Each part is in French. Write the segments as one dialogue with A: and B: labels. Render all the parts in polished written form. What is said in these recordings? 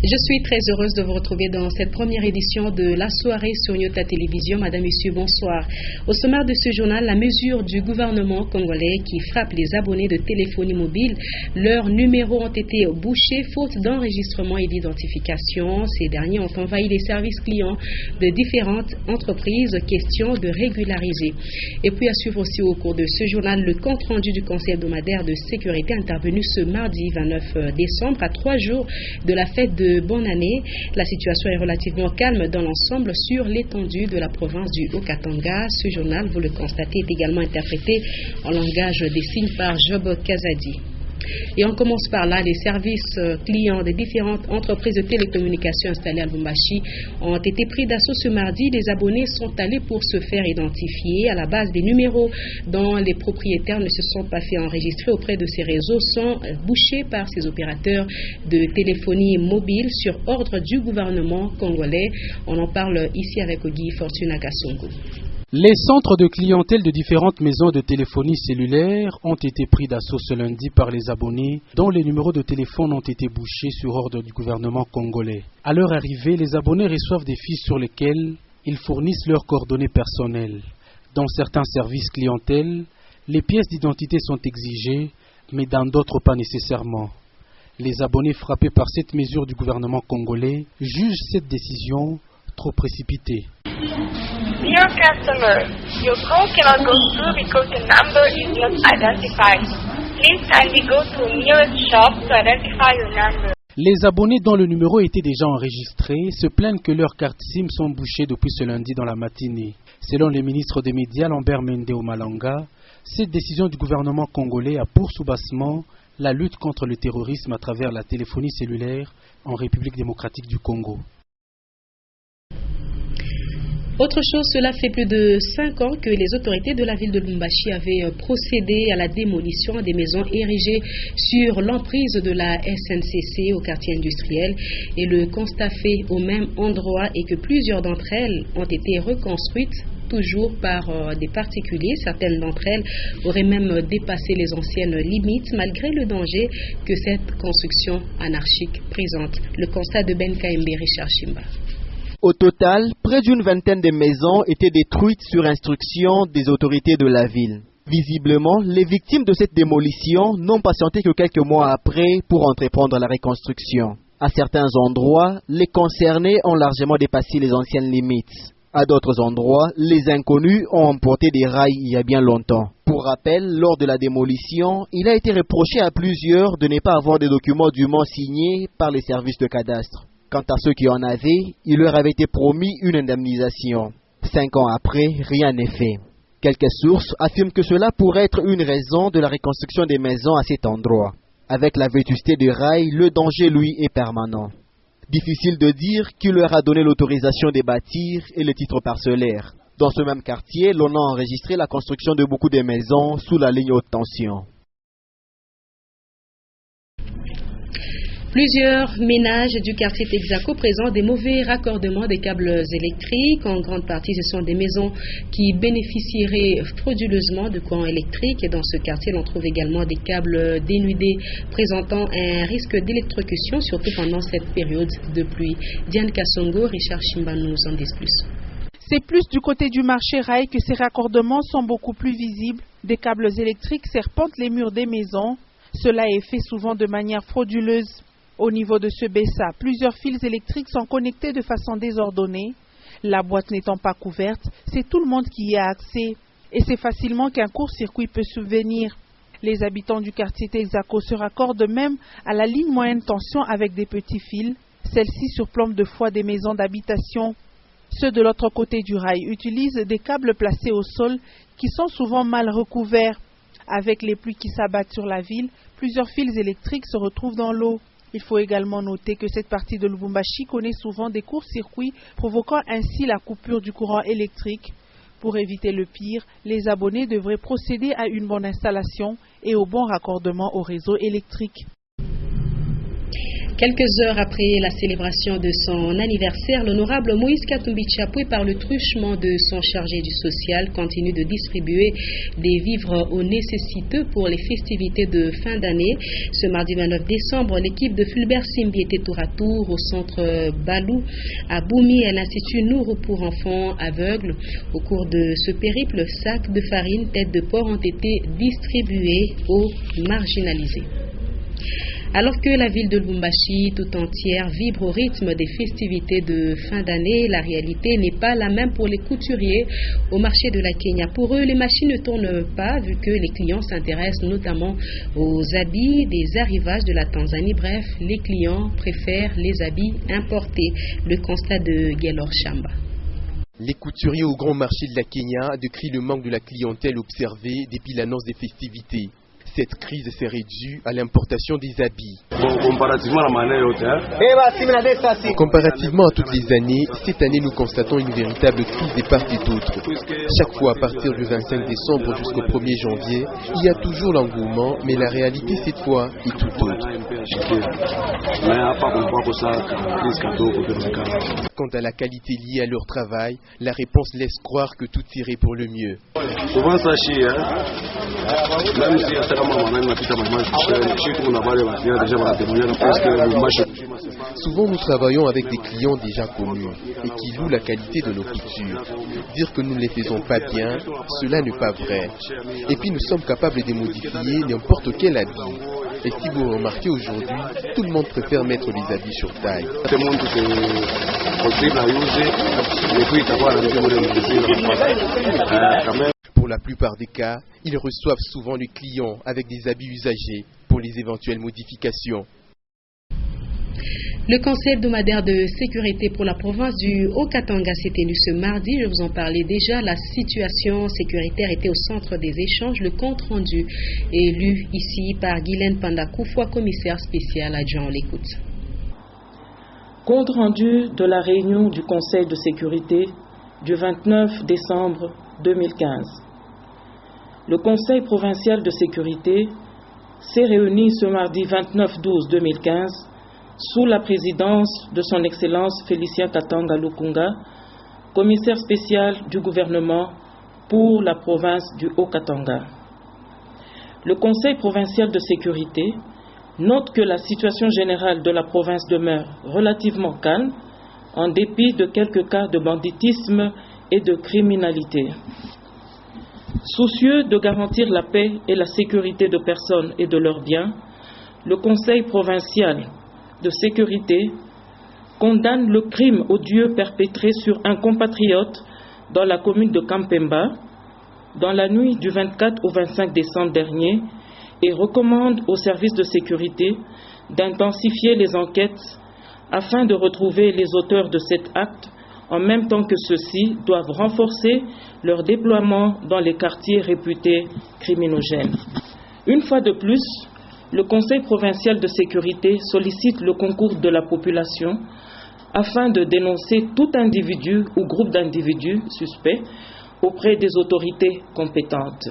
A: Je suis très heureuse de vous retrouver dans cette première édition de la soirée sur Nyota Télévision. Madame, Messieurs, bonsoir. Au sommaire de ce journal, la mesure du gouvernement congolais qui frappe les abonnés de téléphonie mobile. Leurs numéros ont été bouchés faute d'enregistrement et d'identification. Ces derniers ont envahi les services clients de différentes entreprises. Question de régulariser. Et puis à suivre aussi au cours de ce journal, le compte-rendu du Conseil hebdomadaire de sécurité intervenu ce mardi 29 décembre à 3 jours de la fête de bonne année. La situation est relativement calme dans l'ensemble sur l'étendue de la province du Haut-Katanga. Ce journal, vous le constatez, est également interprété en langage des signes par Job Kazadi. Et on commence par là. Les services clients des différentes entreprises de télécommunications installées à Lubumbashi ont été pris d'assaut ce mardi. Les abonnés sont allés pour se faire identifier. À la base, des numéros dont les propriétaires ne se sont pas fait enregistrer auprès de ces réseaux sont bouchés par ces opérateurs de téléphonie mobile sur ordre du gouvernement congolais. On en parle ici avec Guy Fortuna Kassongo.
B: Les centres de clientèle de différentes maisons de téléphonie cellulaire ont été pris d'assaut ce lundi par les abonnés dont les numéros de téléphone ont été bouchés sur ordre du gouvernement congolais. À leur arrivée, les abonnés reçoivent des fiches sur lesquelles ils fournissent leurs coordonnées personnelles. Dans certains services clientèle, les pièces d'identité sont exigées, mais dans d'autres pas nécessairement. Les abonnés frappés par cette mesure du gouvernement congolais jugent cette décision trop précipitée.
C: Dear customer, your call cannot go through because the number is not identified. Please kindly go to nearest shop to identify your number.
B: Les abonnés dont le numéro était déjà enregistré se plaignent que leurs cartes SIM sont bouchées depuis ce lundi dans la matinée. Selon le ministre des Médias, Lambert Mende Omalanga, cette décision du gouvernement congolais a pour soubassement la lutte contre le terrorisme à travers la téléphonie cellulaire en République démocratique du Congo.
A: Autre chose, cela fait plus de 5 ans que les autorités de la ville de Lubumbashi avaient procédé à la démolition des maisons érigées sur l'emprise de la SNCC au quartier industriel. Et le constat fait au même endroit est que plusieurs d'entre elles ont été reconstruites toujours par des particuliers. Certaines d'entre elles auraient même dépassé les anciennes limites malgré le danger que cette construction anarchique présente. Le constat de Ben Kaembe, Richard Chimba.
D: Au total, près d'une vingtaine de maisons étaient détruites sur instruction des autorités de la ville. Visiblement, les victimes de cette démolition n'ont patienté que quelques mois après pour entreprendre la reconstruction. À certains endroits, les concernés ont largement dépassé les anciennes limites. À d'autres endroits, les inconnus ont emporté des rails il y a bien longtemps. Pour rappel, lors de la démolition, il a été reproché à plusieurs de ne pas avoir des documents dûment signés par les services de cadastre. Quant à ceux qui en avaient, il leur avait été promis une indemnisation. 5 ans après, rien n'est fait. Quelques sources affirment que cela pourrait être une raison de la reconstruction des maisons à cet endroit. Avec la vétusté des rails, le danger, lui, est permanent. Difficile de dire qui leur a donné l'autorisation de bâtir et le titre parcellaire. Dans ce même quartier, l'on a enregistré la construction de beaucoup de maisons sous la ligne haute tension.
A: Plusieurs ménages du quartier Texaco présentent des mauvais raccordements des câbles électriques. En grande partie, ce sont des maisons qui bénéficieraient frauduleusement de courant électrique. Et dans ce quartier, l'on trouve également des câbles dénudés présentant un risque d'électrocution, surtout pendant cette période de pluie. Diane Kassongo, Richard Chimba nous en disent plus.
E: C'est plus du côté du marché rail que ces raccordements sont beaucoup plus visibles. Des câbles électriques serpentent les murs des maisons. Cela est fait souvent de manière frauduleuse. Au niveau de ce BESA, plusieurs fils électriques sont connectés de façon désordonnée. La boîte n'étant pas couverte, c'est tout le monde qui y a accès. Et c'est facilement qu'un court-circuit peut subvenir. Les habitants du quartier Texaco se raccordent même à la ligne moyenne tension avec des petits fils. Celle-ci surplombe de fois des maisons d'habitation. Ceux de l'autre côté du rail utilisent des câbles placés au sol qui sont souvent mal recouverts. Avec les pluies qui s'abattent sur la ville, plusieurs fils électriques se retrouvent dans l'eau. Il faut également noter que cette partie de Lubumbashi connaît souvent des courts-circuits, provoquant ainsi la coupure du courant électrique. Pour éviter le pire, les abonnés devraient procéder à une bonne installation et au bon raccordement au réseau électrique.
A: Quelques heures après la célébration de son anniversaire, l'honorable Moïse Katumbi Tchapoué, par le truchement de son chargé du social, continue de distribuer des vivres aux nécessiteux pour les festivités de fin d'année. Ce mardi 29 décembre, l'équipe de Fulbert Simbi était tour à tour au centre Balou à Boumi et l'Institut Nourou pour enfants aveugles. Au cours de ce périple, sacs de farine, têtes de porc ont été distribués aux marginalisés. Alors que la ville de Lubumbashi tout entière vibre au rythme des festivités de fin d'année, la réalité n'est pas la même pour les couturiers au marché de la Kenya. Pour eux, les machines ne tournent pas vu que les clients s'intéressent notamment aux habits des arrivages de la Tanzanie. Bref, les clients préfèrent les habits importés. Le constat de Gelor Chamba.
F: Les couturiers au grand marché de la Kenya décrivent le manque de la clientèle observée depuis l'annonce des festivités. Cette crise serait due à l'importation des habits. Comparativement à toutes les années, cette année nous constatons une véritable crise de part et d'autre. Chaque fois à partir du 25 décembre jusqu'au 1er janvier, il y a toujours l'engouement, mais la réalité cette fois est tout autre. Quant à la qualité liée à leur travail, la réponse laisse croire que tout irait pour le mieux.
G: Souvent ça chie, même si
F: souvent nous travaillons avec des clients déjà connus et qui louent la qualité de nos coutures. Dire que nous ne les faisons pas bien, cela n'est pas vrai. Et puis nous sommes capables de modifier n'importe quel habit. Et si vous remarquez aujourd'hui, tout le monde préfère mettre les habits sur taille. Pour la plupart des cas, ils reçoivent souvent les clients avec des habits usagés pour les éventuelles modifications.
A: Le Conseil hebdomadaire de sécurité pour la province du Haut-Katanga s'est tenu ce mardi. Je vous en parlais déjà. La situation sécuritaire était au centre des échanges. Le compte rendu est lu ici par Guylaine Pandakoufwa, commissaire spécial adjoint. On l'écoute.
H: Compte rendu de la réunion du Conseil de sécurité du 29 décembre 2015. Le Conseil provincial de sécurité s'est réuni ce mardi 29/12/2015 sous la présidence de son Excellence Félicien Katanga Lukunga, commissaire spécial du gouvernement pour la province du Haut-Katanga. Le Conseil provincial de sécurité note que la situation générale de la province demeure relativement calme en dépit de quelques cas de banditisme et de criminalité. Soucieux de garantir la paix et la sécurité de personnes et de leurs biens, le Conseil provincial de sécurité condamne le crime odieux perpétré sur un compatriote dans la commune de Kampemba dans la nuit du 24 au 25 décembre dernier et recommande aux services de sécurité d'intensifier les enquêtes afin de retrouver les auteurs de cet acte, en même temps que ceux-ci doivent renforcer leur déploiement dans les quartiers réputés criminogènes. Une fois de plus, le Conseil provincial de sécurité sollicite le concours de la population afin de dénoncer tout individu ou groupe d'individus suspects auprès des autorités compétentes.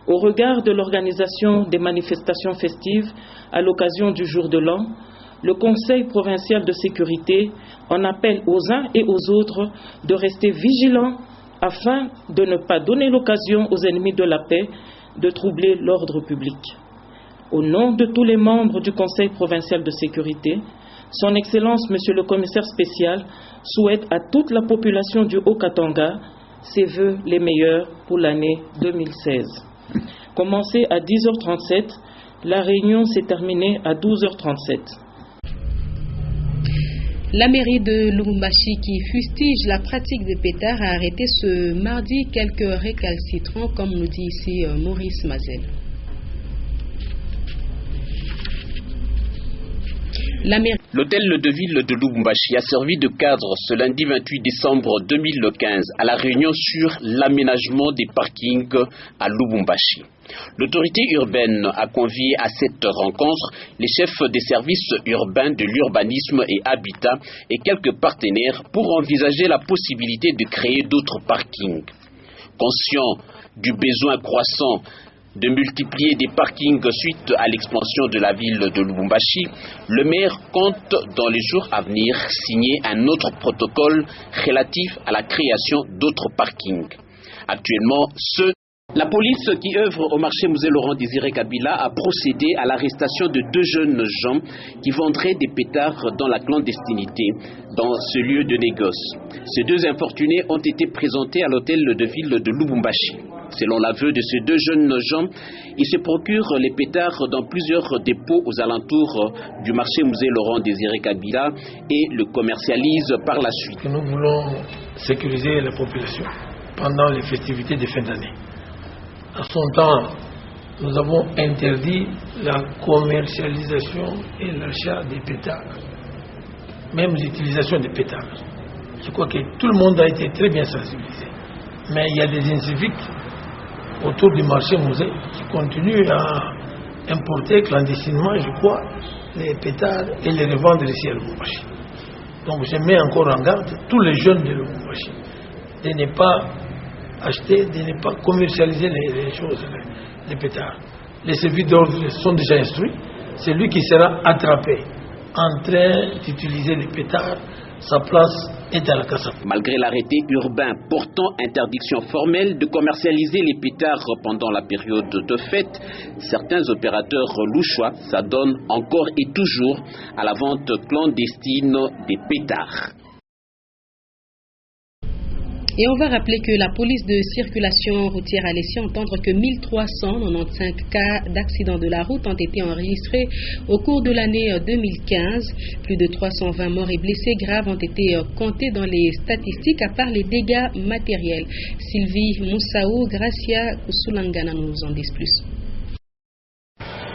H: Au regard de l'organisation des manifestations festives à l'occasion du jour de l'an, le Conseil provincial de sécurité en appelle aux uns et aux autres de rester vigilants afin de ne pas donner l'occasion aux ennemis de la paix de troubler l'ordre public. Au nom de tous les membres du Conseil provincial de sécurité, Son Excellence, Monsieur le Commissaire spécial, souhaite à toute la population du Haut-Katanga ses vœux les meilleurs pour l'année 2016. Commencé à 10h37, la réunion s'est terminée à 12h37.
A: La mairie de Lubumbashi, qui fustige la pratique de pétards, a arrêté ce mardi quelques récalcitrants, comme nous dit ici Maurice Mazel.
I: L'hôtel de ville de Lubumbashi a servi de cadre ce lundi 28 décembre 2015 à la réunion sur l'aménagement des parkings à Lubumbashi. L'autorité urbaine a convié à cette rencontre les chefs des services urbains de l'urbanisme et habitat et quelques partenaires pour envisager la possibilité de créer d'autres parkings. Conscient du besoin croissant de multiplier des parkings suite à l'expansion de la ville de Lubumbashi, le maire compte dans les jours à venir signer un autre protocole relatif à la création d'autres parkings. Actuellement, la police qui œuvre au marché Musée Laurent Désiré Kabila a procédé à l'arrestation de 2 jeunes gens qui vendraient des pétards dans la clandestinité dans ce lieu de négoce. Ces 2 infortunés ont été présentés à l'hôtel de ville de Lubumbashi. Selon l'aveu de ces 2 jeunes gens, ils se procurent les pétards dans plusieurs dépôts aux alentours du marché Musée Laurent Désiré Kabila et le commercialisent par la suite.
J: Nous voulons sécuriser la population pendant les festivités de fin d'année. À son temps, nous avons interdit la commercialisation et l'achat des pétards, même l'utilisation des pétards. Je crois que tout le monde a été très bien sensibilisé. Mais il y a des inciviques autour du marché musée qui continuent à importer clandestinement, je crois, les pétards et les revendre ici à Lubumbashi. Donc je mets encore en garde tous les jeunes de Lubumbashi de ne pas acheter, de ne pas commercialiser les choses, les pétards. Les services d'ordre sont déjà instruits. C'est lui qui sera attrapé en train d'utiliser les pétards. Sa place est à la Casa.
I: Malgré l'arrêté urbain portant interdiction formelle de commercialiser les pétards pendant la période de fête, certains opérateurs louchois s'adonnent encore et toujours à la vente clandestine des pétards.
A: Et on va rappeler que la police de circulation routière a laissé entendre que 1395 cas d'accidents de la route ont été enregistrés au cours de l'année 2015. Plus de 320 morts et blessés graves ont été comptés dans les statistiques, à part les dégâts matériels. Sylvie Moussaou, Gracia Koussoulangana nous en disent plus.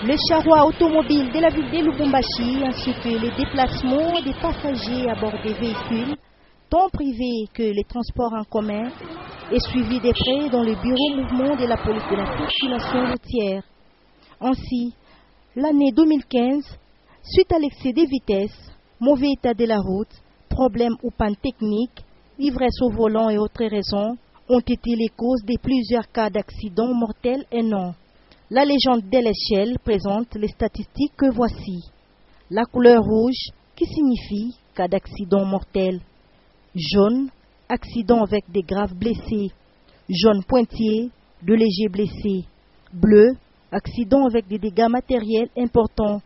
K: Les charrois automobiles de la ville de Lubumbashi ainsi que les déplacements des passagers à bord des véhicules tant privés que les transports en commun, est suivi de près dans le bureau mouvement de la police de la circulation routière. Ainsi, l'année 2015, suite à l'excès de vitesse, mauvais état de la route, problèmes ou panne technique, ivresse au volant et autres raisons, ont été les causes de plusieurs cas d'accidents mortels et non. La légende de l'échelle présente les statistiques que voici. La couleur rouge, qui signifie cas d'accident mortel. Jaune, accident avec des graves blessés. Jaune pointillé, de légers blessés. Bleu, accident avec des dégâts matériels importants.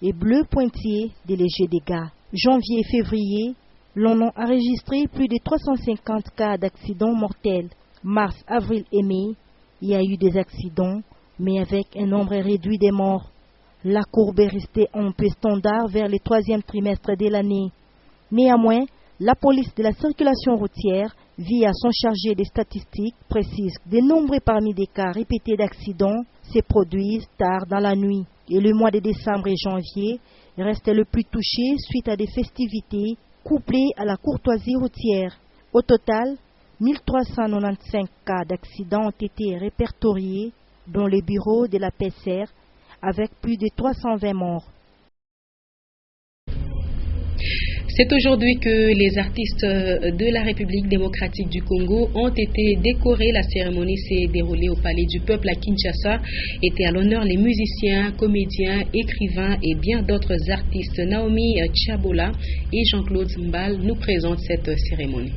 K: Et bleu pointillé, des légers dégâts. Janvier et février, l'on a enregistré plus de 350 cas d'accidents mortels. Mars, avril et mai, il y a eu des accidents, mais avec un nombre réduit de morts. La courbe est restée un peu standard vers le 3e trimestre de l'année. Néanmoins, la police de la circulation routière, via son chargé des statistiques, précise que de nombreux parmi des cas répétés d'accidents se produisent tard dans la nuit. Et le mois de décembre et janvier reste le plus touché suite à des festivités couplées à la courtoisie routière. Au total, 1395 cas d'accidents ont été répertoriés dans les bureaux de la PCR avec plus de 320 morts.
A: C'est aujourd'hui que les artistes de la République démocratique du Congo ont été décorés. La cérémonie s'est déroulée au Palais du Peuple à Kinshasa. Étaient à l'honneur les musiciens, comédiens, écrivains et bien d'autres artistes. Naomi Tchabola et Jean-Claude Mbal nous présentent cette cérémonie.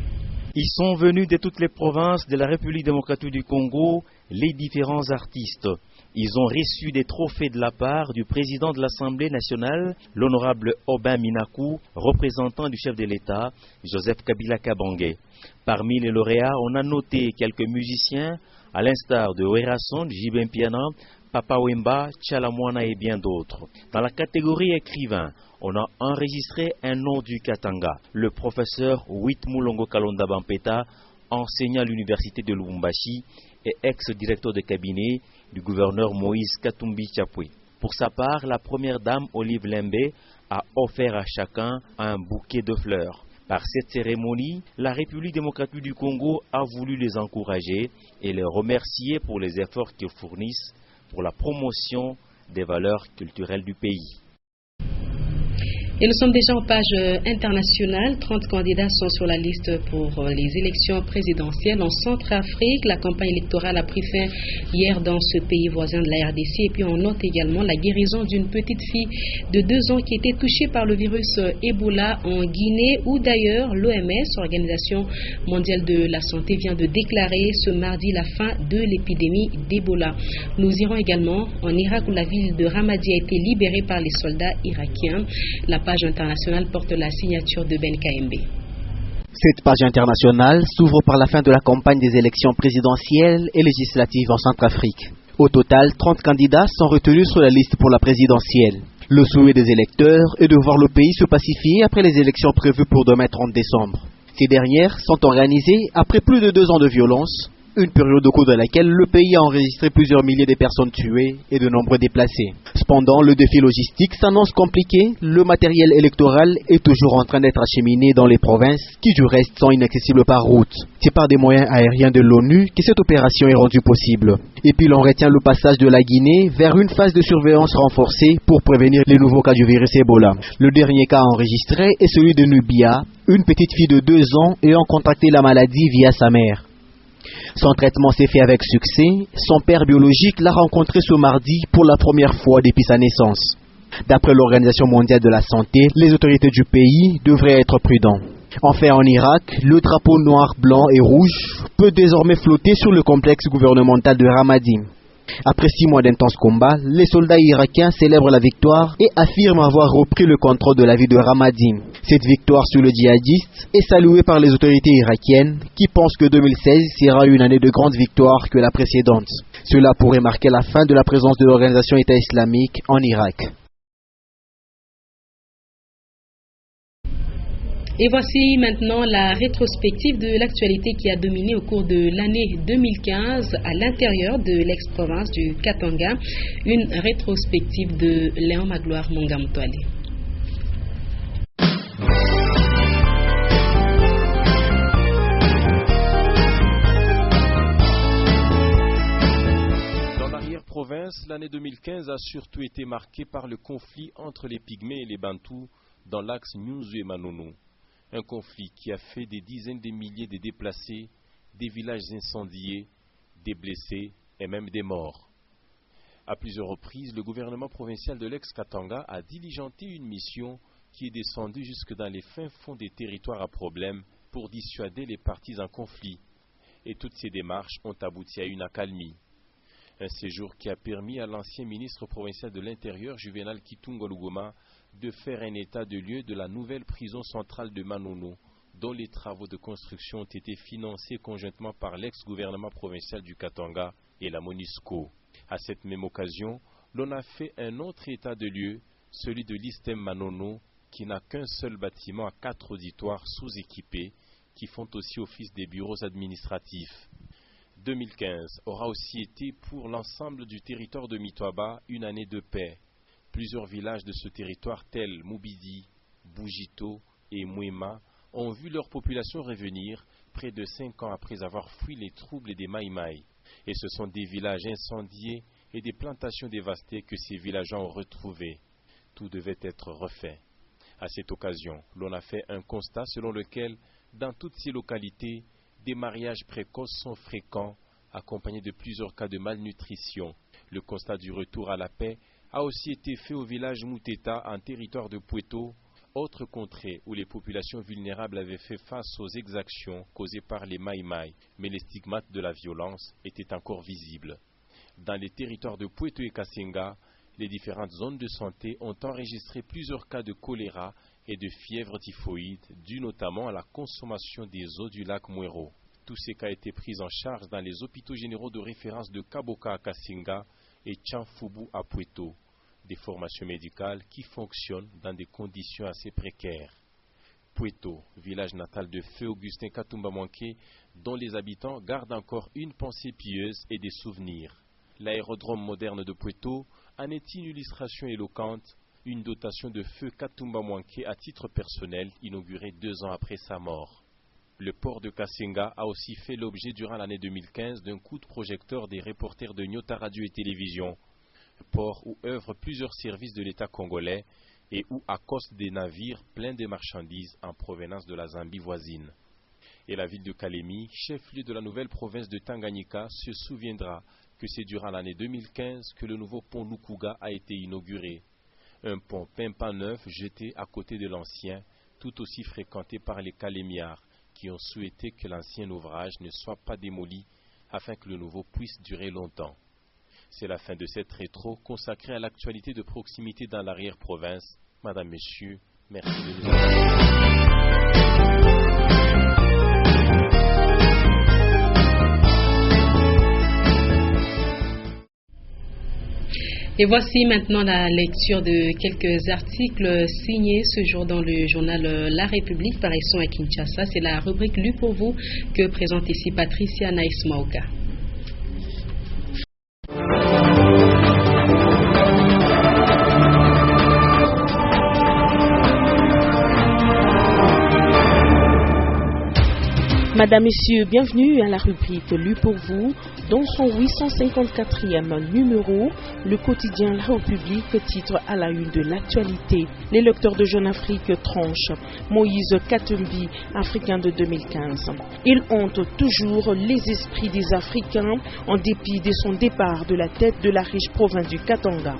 L: Ils sont venus de toutes les provinces de la République démocratique du Congo, les différents artistes. Ils ont reçu des trophées de la part du président de l'Assemblée nationale, l'honorable Aubin Minakou, représentant du chef de l'État, Joseph Kabila Kabange. Parmi les lauréats, on a noté quelques musiciens, à l'instar de Werason, Jibin Piana, Papa Wemba, Tchalamwana et bien d'autres. Dans la catégorie écrivain, on a enregistré un nom du Katanga, le professeur Witmulongo Kalonda Bampeta, enseignant à l'université de Lubumbashi et ex-directeur de cabinet du gouverneur Moïse Katumbi Chapwe. Pour sa part, la première dame Olive Lembe a offert à chacun un bouquet de fleurs. Par cette cérémonie, la République démocratique du Congo a voulu les encourager et les remercier pour les efforts qu'ils fournissent pour la promotion des valeurs culturelles du pays.
A: Et nous sommes déjà en page internationale. 30 candidats sont sur la liste pour les élections présidentielles en Centrafrique. La campagne électorale a pris fin hier dans ce pays voisin de la RDC. Et puis on note également la guérison d'une petite fille de 2 ans qui était touchée par le virus Ebola en Guinée, où d'ailleurs l'OMS, Organisation mondiale de la santé, vient de déclarer ce mardi la fin de l'épidémie d'Ebola. Nous irons également en Irak, où la ville de Ramadi a été libérée par les soldats irakiens. La page internationale porte la signature de Ben KMB.
D: Cette page internationale s'ouvre par la fin de la campagne des élections présidentielles et législatives en Centrafrique. Au total, 30 candidats sont retenus sur la liste pour la présidentielle. Le souhait des électeurs est de voir le pays se pacifier après les élections prévues pour demain 30 décembre. Ces dernières sont organisées après plus de 2 ans de violence, une période au cours de laquelle le pays a enregistré plusieurs milliers de personnes tuées et de nombreux déplacés. Cependant, le défi logistique s'annonce compliqué. Le matériel électoral est toujours en train d'être acheminé dans les provinces qui du reste sont inaccessibles par route. C'est par des moyens aériens de l'ONU que cette opération est rendue possible. Et puis l'on retient le passage de la Guinée vers une phase de surveillance renforcée pour prévenir les nouveaux cas du virus Ebola. Le dernier cas enregistré est celui de Nubia, une petite fille de 2 ans ayant contracté la maladie via sa mère. Son traitement s'est fait avec succès. Son père biologique l'a rencontré ce mardi pour la première fois depuis sa naissance. D'après l'Organisation mondiale de la santé, les autorités du pays devraient être prudents. Enfin, en Irak, le drapeau noir, blanc et rouge peut désormais flotter sur le complexe gouvernemental de Ramadi. Après 6 mois d'intenses combats, les soldats irakiens célèbrent la victoire et affirment avoir repris le contrôle de la ville de Ramadi. Cette victoire sur le djihadiste est saluée par les autorités irakiennes qui pensent que 2016 sera une année de grande victoire que la précédente. Cela pourrait marquer la fin de la présence de l'organisation État islamique en Irak.
A: Et voici maintenant la rétrospective de l'actualité qui a dominé au cours de l'année 2015 à l'intérieur de l'ex-province du Katanga. Une rétrospective de Léon Magloire Mongamtoali.
M: Dans l'arrière-province, l'année 2015 a surtout été marquée par le conflit entre les Pygmées et les Bantous dans l'axe Nyunzu-Manono. Un conflit qui a fait des dizaines de milliers de déplacés, des villages incendiés, des blessés et même des morts. À plusieurs reprises, le gouvernement provincial de l'ex-Katanga a diligenté une mission qui est descendue jusque dans les fins fonds des territoires à problème pour dissuader les parties en conflit. Et toutes ces démarches ont abouti à une accalmie. Un séjour qui a permis à l'ancien ministre provincial de l'Intérieur, Juvenal Kitungo Lugoma, de faire un état de lieu de la nouvelle prison centrale de Manono, dont les travaux de construction ont été financés conjointement par l'ex-gouvernement provincial du Katanga et la MONUSCO. À cette même occasion, l'on a fait un autre état de lieu, celui de l'Istem Manono, qui n'a qu'un seul bâtiment à 4 auditoires sous-équipés, qui font aussi office des bureaux administratifs. 2015 aura aussi été pour l'ensemble du territoire de Mitwaba une année de paix. Plusieurs villages de ce territoire tels Moubidi, Boujito et Mouema ont vu leur population revenir près de 5 ans après avoir fui les troubles des Maïmaï. Et ce sont des villages incendiés et des plantations dévastées que ces villageois ont retrouvés. Tout devait être refait. À cette occasion, l'on a fait un constat selon lequel, dans toutes ces localités, des mariages précoces sont fréquents, accompagnés de plusieurs cas de malnutrition. Le constat du retour à la paix a aussi été fait au village Mouteta en territoire de Pueto, autre contrée où les populations vulnérables avaient fait face aux exactions causées par les Maïmaï, mais les stigmates de la violence étaient encore visibles. Dans les territoires de Pueto et Kasenga, les différentes zones de santé ont enregistré plusieurs cas de choléra et de fièvre typhoïde, dus notamment à la consommation des eaux du lac Mwero. Tous ces cas étaient pris en charge dans les hôpitaux généraux de référence de Kaboka à Kasenga et Tchanfubu à Pueto, des formations médicales qui fonctionnent dans des conditions assez précaires. Pueto, village natal de feu Augustin Katumba Mwanké, dont les habitants gardent encore une pensée pieuse et des souvenirs. L'aérodrome moderne de Pueto en est une illustration éloquente, une dotation de feu Katumba Mwanké à titre personnel inaugurée 2 ans après sa mort. Le port de Kasenga a aussi fait l'objet durant l'année 2015 d'un coup de projecteur des reporters de Nyota Radio et Télévision, port où œuvrent plusieurs services de l'État congolais et où accostent des navires pleins de marchandises en provenance de la Zambie voisine. Et la ville de Kalemi, chef-lieu de la nouvelle province de Tanganyika, se souviendra que c'est durant l'année 2015 que le nouveau pont Lukuga a été inauguré. Un pont pimpant neuf jeté à côté de l'ancien, tout aussi fréquenté par les Kalémiards, qui ont souhaité que l'ancien ouvrage ne soit pas démoli afin que le nouveau puisse durer longtemps. C'est la fin de cette rétro consacrée à l'actualité de proximité dans l'arrière-province. Madame, Messieurs, merci de nous avoir.
A: Et voici maintenant la lecture de quelques articles signés ce jour dans le journal La République, paraissant à Kinshasa. C'est la rubrique Lue pour vous que présente ici Patricia Naïs Mauka.
N: Madame, Messieurs, bienvenue à la rubrique Lue pour vous. Dans son 854e numéro, le quotidien La République titre à la une de l'actualité. Les lecteurs de Jeune Afrique tranchent. Moïse Katumbi, Africain de 2015. Il hante toujours les esprits des Africains en dépit de son départ de la tête de la riche province du Katanga.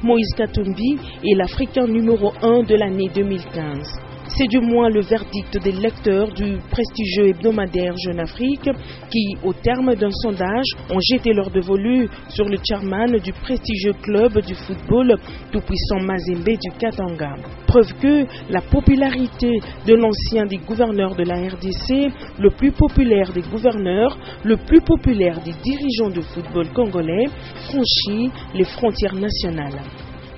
N: Moïse Katumbi est l'Africain numéro 1 de l'année 2015. C'est du moins le verdict des lecteurs du prestigieux hebdomadaire Jeune Afrique qui, au terme d'un sondage, ont jeté leur dévolu sur le chairman du prestigieux club du football tout-puissant Mazembe du Katanga. Preuve que la popularité de l'ancien des gouverneurs de la RDC, le plus populaire des gouverneurs, le plus populaire des dirigeants de football congolais, franchit les frontières nationales.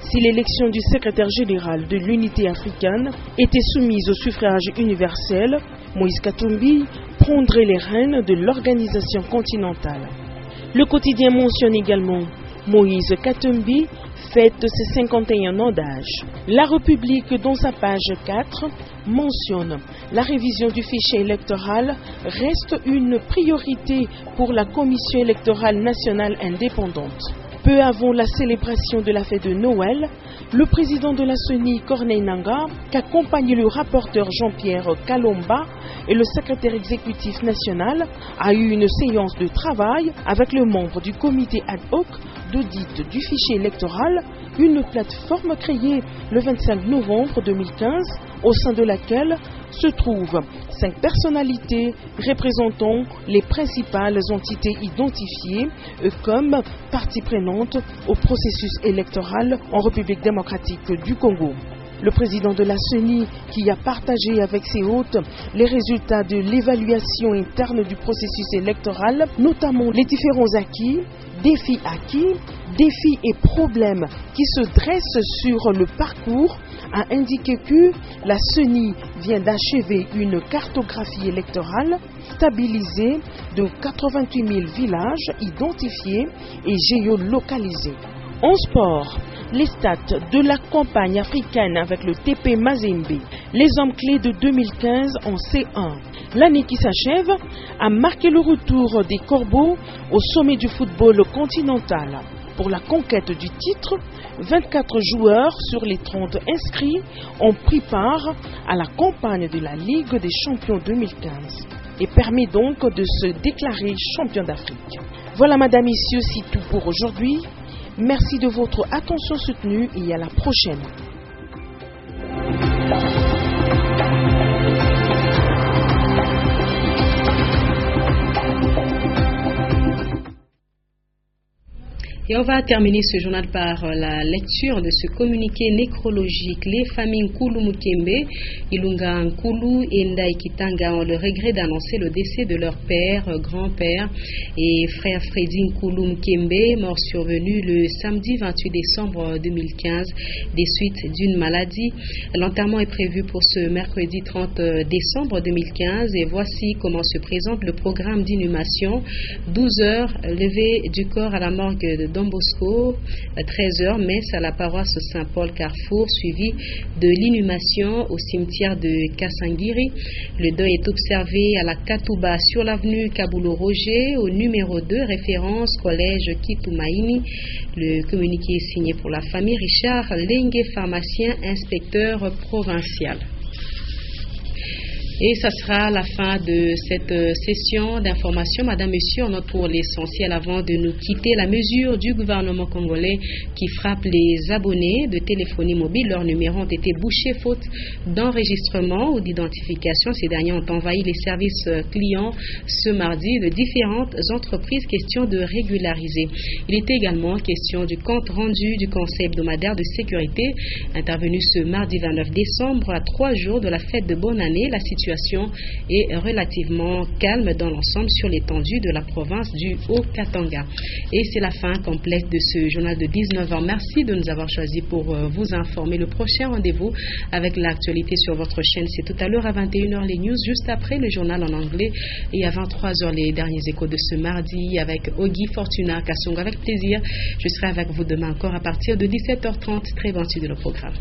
N: Si l'élection du secrétaire général de l'unité africaine était soumise au suffrage universel, Moïse Katumbi prendrait les rênes de l'organisation continentale. Le quotidien mentionne également Moïse Katumbi fête ses 51 ans d'âge. La République, dans sa page 4, mentionne la révision du fichier électoral reste une priorité pour la Commission électorale nationale indépendante. Peu avant la célébration de la fête de Noël, le président de la CENI, Corneille Nangaa, qu'accompagne le rapporteur Jean-Pierre Kalomba et le secrétaire exécutif national, a eu une séance de travail avec le membre du comité ad hoc d'audit du fichier électoral, une plateforme créée le 25 novembre 2015, au sein de laquelle se trouvent 5 personnalités représentant les principales entités identifiées comme parties prenantes au processus électoral en République démocratique du Congo. Le président de la CENI, qui a partagé avec ses hôtes les résultats de l'évaluation interne du processus électoral, notamment les différents acquis, défis et problèmes qui se dressent sur le parcours, a indiqué que la CENI vient d'achever une cartographie électorale stabilisée de 88 000 villages identifiés et géolocalisés. En sport, les stats de la campagne africaine avec le TP Mazembe, les hommes clés de 2015 en C1. L'année qui s'achève a marqué le retour des Corbeaux au sommet du football continental. Pour la conquête du titre, 24 joueurs sur les 30 inscrits ont pris part à la campagne de la Ligue des champions 2015 et permet donc de se déclarer champion d'Afrique. Voilà, Madame, Messieurs, c'est tout pour aujourd'hui. Merci de votre attention soutenue et à la prochaine.
A: Et on va terminer ce journal par la lecture de ce communiqué nécrologique. Les familles Nkulu Mukembe, Ilunga Nkulu et Ndai Kitanga ont le regret d'annoncer le décès de leur père, grand-père et frère Freddy Nkulu Mukembe, mort survenu le samedi 28 décembre 2015 des suites d'une maladie. L'enterrement est prévu pour ce mercredi 30 décembre 2015 et voici comment se présente le programme d'inhumation. 12 heures, levée du corps à la morgue de Don Bosco. 13h, messe à la paroisse Saint-Paul-Carrefour, suivie de l'inhumation au cimetière de Kassangiri. Le deuil est observé à la Katouba sur l'avenue Kaboulou-Roger, au numéro 2, référence collège Kitoumaïni. Le communiqué est signé pour la famille Richard Lengue, pharmacien, inspecteur provincial. Et ça sera la fin de cette session d'information. Madame, Monsieur, on note pour l'essentiel avant de nous quitter la mesure du gouvernement congolais qui frappe les abonnés de téléphonie mobile. Leurs numéros ont été bouchés faute d'enregistrement ou d'identification. Ces derniers ont envahi les services clients ce mardi de différentes entreprises. Question de régulariser. Il était également question du compte rendu du Conseil hebdomadaire de sécurité intervenu ce mardi 29 décembre à 3 jours de la fête de bonne année. La situation est relativement calme dans l'ensemble sur l'étendue de la province du Haut-Katanga. Et c'est la fin complète de ce journal de 19h. Merci de nous avoir choisis pour vous informer. Le prochain rendez-vous avec l'actualité sur votre chaîne, c'est tout à l'heure à 21h les news, juste après le journal en anglais, et à 23h les derniers échos de ce mardi avec Ogi Fortuna Kassongo. Avec plaisir, je serai avec vous demain encore à partir de 17h30. Très bon suivi de le programme.